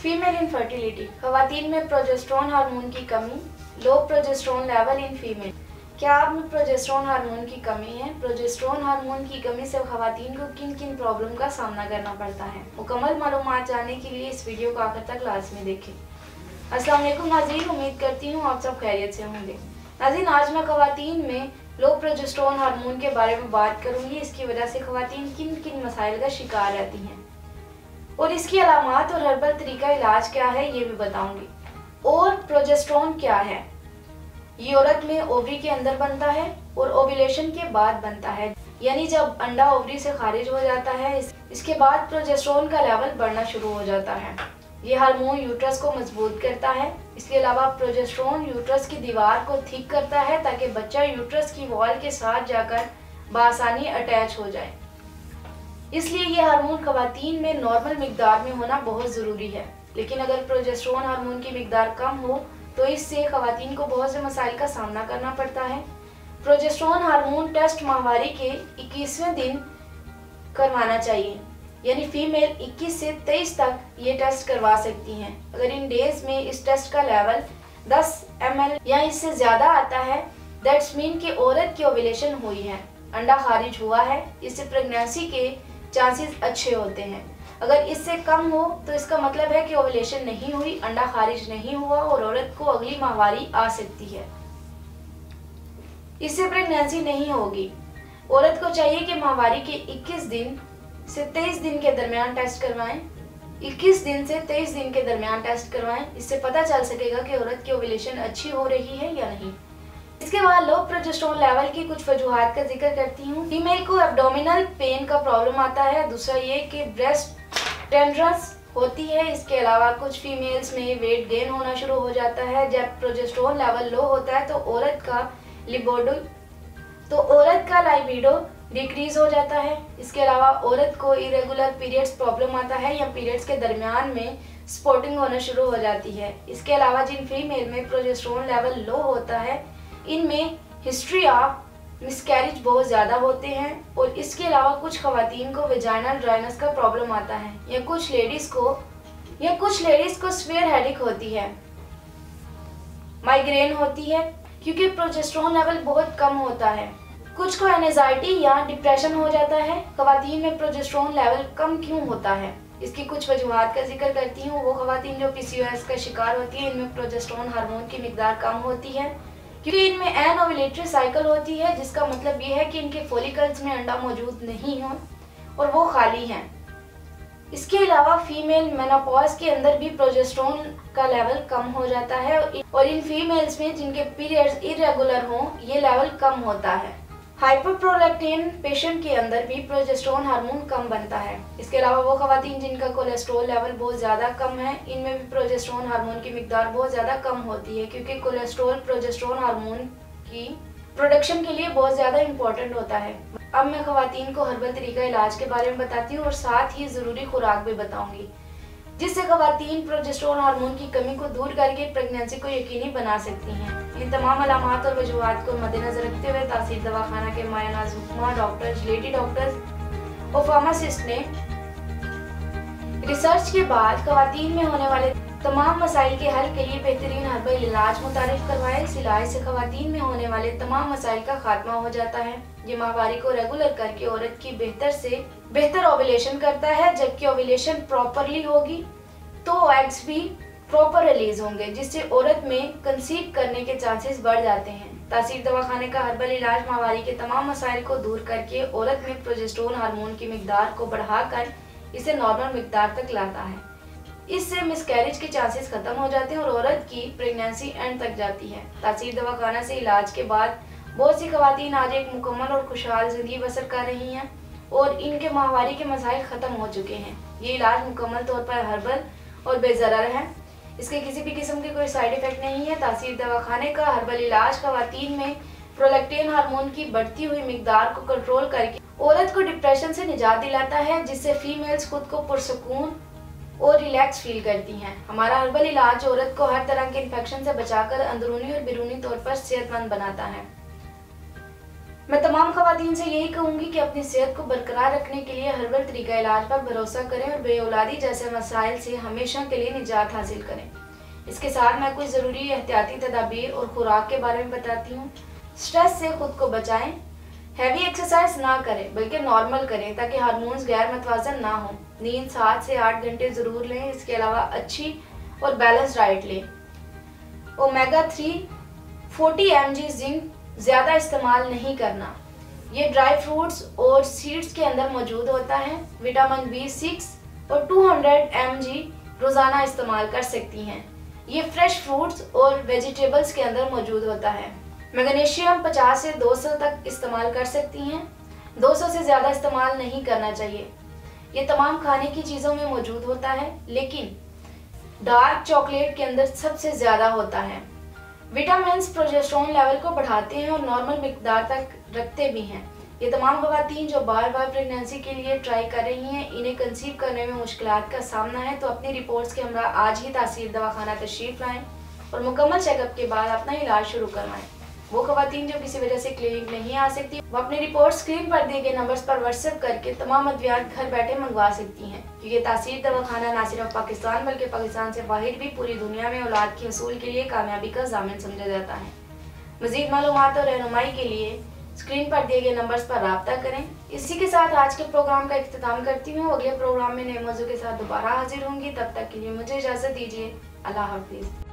Female infertility, खवातीन में progesterone hormone की कमी, लो प्रोजेस्टेरोन लेवल इन फीमेल। क्या आप में प्रोजेस्टेरोन हार्मोन की कमी है? प्रोजेस्टेरोन हार्मोन की कमी से खवातीन को किन किन प्रॉब्लम का सामना करना पड़ता है? मुकम्मल मालूमात जानने के लिए इस वीडियो को आखिर तक लाजमी देखें। अस्सलाम वालेकुम नाज़रीन, उम्मीद करती हूँ आप सब खैरियत से होंगे। नाज़रीन, आज मैं खवातीन में लो प्रोजेस्टेरोन हार्मोन के बारे में बात करूँगी। इसकी वजह से खवातीन किन किन मसाइल का शिकार रहती हैं और इसकी अलामात और हर्बल तरीका इलाज क्या है ये भी बताऊंगी। और प्रोजेस्टेरोन क्या है? ये औरत में ओवरी के अंदर बनता है और ओव्यूलेशन के बाद बनता है, यानी जब अंडा ओवरी से खारिज हो जाता है इसके बाद प्रोजेस्टेरोन का लेवल बढ़ना शुरू हो जाता है। ये हार्मोन यूट्रस को मजबूत करता है। इसके अलावा प्रोजेस्टेरोन यूट्रस की दीवार को ठीक करता है ताकि बच्चा यूट्रस की वॉल के साथ जाकर बआसानी अटैच हो जाए। इसलिए ये हार्मोन खवातीन में नॉर्मल मिकदार में होना बहुत ज़रूरी है। लेकिन अगर प्रोजेस्टेरोन हार्मोन की मिकदार कम हो तो इससे खवातीन को बहुत से मसाइल का सामना करना पड़ता है। प्रोजेस्टेरोन हार्मोन टेस्ट माहवारी के 21वें दिन करवाना चाहिए, यानी फीमेल 21 से 23 तक ये टेस्ट करवा सकती हैं। अगर इन डेज में इस टेस्ट का लेवल 10 ml या इससे ज़्यादा आता है, दैट्स मीन कि औरत की ओव्यूलेशन हुई है, अंडा खारिज हुआ है, इससे प्रेगनेंसी के चांसेस अच्छे होते हैं। अगर इससे कम हो तो इसका मतलब है कि ओव्यूलेशन नहीं हुई, अंडा खारिज नहीं हुआ और औरत को अगली माहवारी आ सकती है, इससे प्रेगनेंसी नहीं होगी। औरत को चाहिए कि माहवारी के 21 दिन से 23 दिन के दरमियान टेस्ट करवाएं। 21 दिन से 23 दिन के दरमियान टेस्ट करवाएं, इससे पता चल सकेगा कि औरत की ओव्यूलेशन अच्छी हो रही है या नहीं। इसके बाद लो प्रोजेस्टेरोन लेवल की कुछ वजूहात का जिक्र करती हूँ। फीमेल को एब्डोमिनल पेन का प्रॉब्लम आता है। दूसरा ये कि ब्रेस्ट टेंडरनेस होती है। इसके अलावा कुछ फीमेल्स में वेट गेन होना शुरू हो जाता है। जब प्रोजेस्टेरोन लेवल लो होता है तो औरत का लाइबिडो डिक्रीज हो जाता है। इसके अलावा औरत को इरेगुलर पीरियड्स प्रॉब्लम आता है या पीरियड्स के दरमियान में स्पॉटिंग होना शुरू हो जाती है। इसके अलावा जिन फीमेल में प्रोजेस्टेरोन लेवल लो होता है इनमें हिस्ट्री ऑफ मिसकैरेज बहुत ज़्यादा होते हैं और इसके अलावा कुछ खवातीन को वेजाइनल ड्राइनेस का प्रॉब्लम आता है या कुछ लेडीज़ को स्वेयर हेडेक होती है, माइग्रेन होती है क्योंकि प्रोजेस्टेरोन लेवल बहुत कम होता है। कुछ को एंजाइटी या डिप्रेशन हो जाता है। खवातीन में प्रोजेस्टेरोन लेवल कम क्यों होता है? इसकी कुछ वजूहात का जिक्र करती हूँ। वो खवातीन जो PCOS का शिकार होती है इनमें प्रोजेस्टेरोन हार्मोन की मिकदार कम होती है क्योंकि इनमें एन ओव्यूलेटरी साइकिल होती है, जिसका मतलब ये है कि इनके फॉलिकल्स में अंडा मौजूद नहीं हो और वो खाली हैं। इसके अलावा फीमेल मेनोपॉज के अंदर भी प्रोजेस्टेरोन का लेवल कम हो जाता है और इन फीमेल्स में जिनके पीरियड्स इरेगुलर हों ये लेवल कम होता है। हाइपरप्रोलैक्टिन पेशेंट के अंदर भी प्रोजेस्टेरोन हार्मोन कम बनता है। इसके अलावा वो खवातीन जिनका कोलेस्ट्रॉल लेवल बहुत ज़्यादा कम है इनमें भी प्रोजेस्टेरोन हार्मोन की मिकदार बहुत ज़्यादा कम होती है क्योंकि कोलेस्ट्रॉल प्रोजेस्टेरोन हार्मोन की प्रोडक्शन के लिए बहुत ज़्यादा इम्पोर्टेंट होता है। अब मैं खवातीन को हर्बल तरीका इलाज के बारे में बताती हूँ और साथ ही ज़रूरी खुराक भी बताऊँगी जिससे खवातीन प्रोजेस्टेरोन हार्मोन की कमी को दूर करके प्रेगनेंसी को यकीनी बना सकती हैं। इन तमाम अलामात और वजूहात को मद्देनजर रखते हुए तासीर दवाखाना के मायनाज़ हुक्मा डॉक्टर्स, लेडी डॉक्टर्स और फार्मासिस्ट ने रिसर्च के बाद खवातीन में होने वाले तमाम मसाइल के हल के लिए बेहतरीन हर्बल इलाज मुतारिफ करवाया। इस इलाज से खवातीन में होने वाले तमाम मसाइल का खात्मा हो जाता है। ये माहवारी को रेगुलर करके औरत की बेहतर से बेहतर ओव्यूलेशन करता है। जबकि ओव्यूलेशन प्रॉपरली होगी तो एग्स भी प्रॉपर रिलीज होंगे जिससे औरत में कंसीव करने के चांसेस बढ़ जाते हैं। तासीर दवाखाने का हर्बल इलाज माहवारी के तमाम मसाइल को दूर करके औरत में प्रोजेस्टेरोन हार्मोन की मिकदार को बढ़ाकर इसे नॉर्मल मिकदार तक लाता है। इससे मिसकैरेज के चांसेस खत्म हो जाते हैं और औरत की प्रेगनेंसी एंड तक जाती है। तासीर दवाखाना से इलाज के बाद बहुत सी खवातीन आज एक मुकम्मल और खुशहाल जिंदगी बसर कर रही हैं और इनके माहवारी के मसाइल ख़त्म हो चुके हैं। ये इलाज मुकम्मल तौर पर हर्बल और बेज़रर है। इसके किसी भी किस्म के कोई साइड इफ़ेक्ट नहीं है। तासीर दवाखाने का हर्बल इलाज खवातीन में प्रोलैक्टिन हार्मोन की बढ़ती हुई मिकदार को कंट्रोल करके औरत को डिप्रेशन से निजात दिलाता है जिससे फीमेल्स खुद को पुरसकून और रिलैक्स फील करती हैं। हमारा हर्बल इलाज औरत को हर तरह के इन्फेक्शन से बचाकर अंदरूनी और बैरूनी तौर पर सेहतमंद बनाता है। मैं तमाम खवातीन से यही कहूँगी कि अपनी सेहत को बरकरार रखने के लिए हर्बल तरीका इलाज पर भरोसा करें और बेऔलादी जैसे मसाइल से हमेशा के लिए निजात हासिल करें। इसके साथ मैं कुछ ज़रूरी एहतियाती तदाबीर और खुराक के बारे में बताती हूँ। स्ट्रेस से खुद को बचाएं। हैवी एक्सरसाइज ना करें बल्कि नॉर्मल करें ताकि हार्मोन्स गैर मतवाजन ना हो। नींद 7 से 8 घंटे ज़रूर लें। इसके अलावा अच्छी और बैलेंस डाइट लें। ओमेगा 3 40 mg जिंक ज़्यादा इस्तेमाल नहीं करना। ये ड्राई फ्रूट्स और सीड्स के अंदर मौजूद होता है। विटामिन B6 और 200 mg रोज़ाना इस्तेमाल कर सकती हैं। ये फ्रेश फ्रूट्स और वेजिटेबल्स के अंदर मौजूद होता है। मैग्नीशियम 50 से 200 तक इस्तेमाल कर सकती हैं। 200 से ज़्यादा इस्तेमाल नहीं करना चाहिए। ये तमाम खाने की चीज़ों में मौजूद होता है, लेकिन डार्क चॉकलेट के अंदर सबसे ज़्यादा होता है। विटामिन्स प्रोजेस्टेरोन लेवल को बढ़ाते हैं और नॉर्मल मिकदार तक रखते भी हैं। ये तमाम खवातीन जो बार बार प्रेगनेंसी के लिए ट्राई कर रही हैं, इन्हें कंसीव करने में मुश्किलात का सामना है, तो अपनी रिपोर्ट्स के हमरा आज ही तासीर दवाखाना तशरीफ लाएं और मुकम्मल चेकअप के बाद अपना इलाज शुरू करवाएं। वो खवातीन जो किसी वजह से क्लिनिक नहीं आ सकती, वो अपनी रिपोर्ट स्क्रीन पर दिए गए नंबर्स पर व्हाट्सएप करके तमाम अद्वियात घर बैठे मंगवा सकती हैं, क्योंकि तासीर दवाखाना ना सिर्फ पाकिस्तान बल्कि पाकिस्तान से बाहर भी पूरी दुनिया में औलाद के हसूल के लिए कामयाबी का ज़ामिन समझा जाता है। मज़ीद मालूमात और रहनुमाई के लिए स्क्रीन पर दिए गए नंबर्स पर राब्ता करें। इसी के साथ आज के प्रोग्राम का इख्तिताम करती हूँ। अगले प्रोग्राम में नए मौजू के साथ दोबारा हाजिर होंगी। तब तक के लिए मुझे इजाज़त दीजिए। अल्लाह हाफिज़।